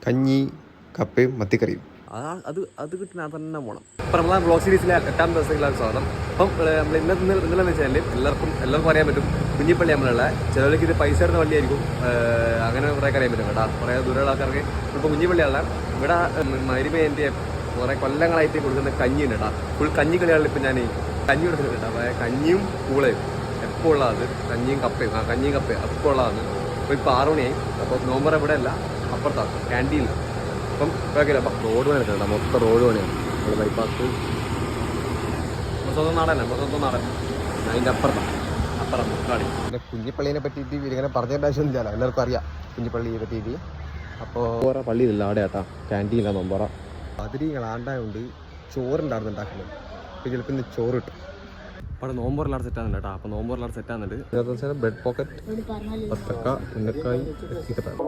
കഞ്ഞി കപ്പയും മത്തിക്കറിയും. അത് കിട്ടുന്ന തന്നെ പോകണം. ഇപ്പം നമ്മളെ ബ്ലോഗ് സീരീസിലെ 8ാം ദിവസങ്ങളിലാണ് സ്വാഗതം. അപ്പം നമ്മൾ ഇന്നലെ വെച്ചാൽ എല്ലാവർക്കും അറിയാൻ പറ്റും, കുഞ്ഞിപ്പള്ളി നമ്മളുള്ള ചിലർക്ക് ഇത് പൈസ ഇടുന്ന വണ്ടിയായിരിക്കും, അങ്ങനെ കുറേ അറിയാൻ പറ്റും കേട്ടോ. കുറേ ദൂരമുള്ള ആൾക്കാർക്ക് ഇപ്പോൾ കുഞ്ഞിപ്പള്ളിയുള്ള ഇവിടെ മരുമേൻ്റെ കുറേ കൊല്ലങ്ങളായിട്ട് കൊടുക്കുന്ന കഞ്ഞിയുണ്ട് കേട്ടോ. ഫുൾ കഞ്ഞി കളികളിൽ ഇപ്പം ഞാൻ കഞ്ഞി കൊടുക്കുന്നുണ്ട് കേട്ടോ. അതായത് കഞ്ഞിയും പൂളയും എപ്പോൾ ഉള്ളതാണ്, കഞ്ഞിയും കപ്പയും അപ്പോൾ ഉള്ളതാണ്. അപ്പോൾ ഇപ്പോൾ 6 മണിയായി. അപ്പോൾ നോമ്പർ ഇവിടെ അല്ല, അപ്പുറത്താണ് ക്യാൻറ്റീനിൽ. അപ്പം കുഴപ്പമില്ല. അപ്പം റോഡ് പണി എടുക്കണ്ട, മൊത്തം റോഡ് പണിയാണ്. നമ്മൾ ബൈപ്പാസ് സ്വന്തം നാടൻ അതിൻ്റെ അപ്പുറം മുക്കാടി. പിന്നെ കുഞ്ഞിപ്പള്ളീനെ പറ്റിയിട്ട് ഇങ്ങനെ പറഞ്ഞതിൻ്റെ ആവശ്യമൊന്നുമില്ല, എല്ലാവർക്കും അറിയാം കുഞ്ഞിപ്പള്ളിയെ പറ്റിയിട്ട്. അപ്പോൾ നോമ്പറ പള്ളിയിലല്ല അവിടെ കേട്ടാ, ക്യാൻറ്റീനില്ല നോമ്പറ. അതിരി ആണ്ടായതുകൊണ്ട് ചോറുണ്ടായിരുന്നു ഉണ്ടാക്കുന്നത്. അപ്പോൾ ചിലപ്പോൾ ഇന്ന് ചോറ് കിട്ടും. അവിടെ നോമ്പോറിലാണ് സെറ്റാകുന്നുണ്ട് കേട്ടോ. അപ്പോൾ നോമ്പോറിലാണ് സെറ്റാകുന്നുണ്ട്. Bread pocket, പത്തക്ക, unnakkayi, ചീത്തപ്പഴം.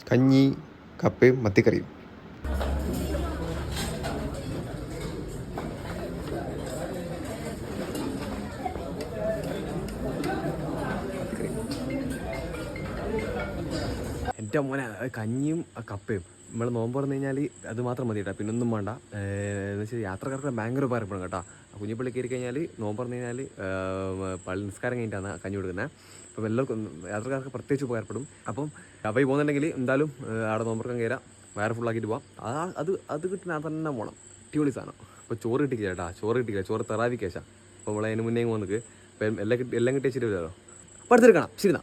കഞ്ഞി കപ്പയും മത്തിക്കറിയും. എൻ്റെ മോനെ കഞ്ഞിയും കപ്പയും നമ്മൾ നോമ്പ് പറഞ്ഞു കഴിഞ്ഞാൽ അത് മാത്രം മതി കേട്ടോ, പിന്നെ ഒന്നും വേണ്ട. എന്ന് വെച്ചാൽ യാത്രക്കാർക്ക് ഭയങ്കര ഉപകാരപ്പെടും കേട്ടോ. കുഞ്ഞിപ്പള്ളി കയറി കഴിഞ്ഞാൽ നോമ്പ് പറഞ്ഞു കഴിഞ്ഞാൽ പള്ളി നിസ്കാരം കഴിഞ്ഞിട്ടാണ് കഞ്ഞി കൊടുക്കുന്നത്. അപ്പം എല്ലാവർക്കും യാത്രക്കാർക്ക് പ്രത്യേകിച്ച് ഉപകാരപ്പെടും. അപ്പം കപ്പയി പോകുന്നുണ്ടെങ്കിൽ എന്തായാലും അവിടെ നോമ്പറക്കം കയറാം, വയറ് ഫുള്ളാക്കിയിട്ട് പോവാം. അത് കിട്ടുന്ന തന്നെ പോകണം, അടിപൊളി സാധനം. അപ്പോൾ ചോറ് കിട്ടിക്കില്ല കേട്ടോ, ചോറ് തെറാവിക്ക് ശേഷം. അപ്പോൾ നമ്മൾ അതിന് മുന്നേ വന്നിട്ട് ഇപ്പം എല്ലാം കിട്ടി വെച്ചിട്ട് വരുമല്ലോ. അപ്പോൾ അടുത്തെടുക്കണം. ശരി.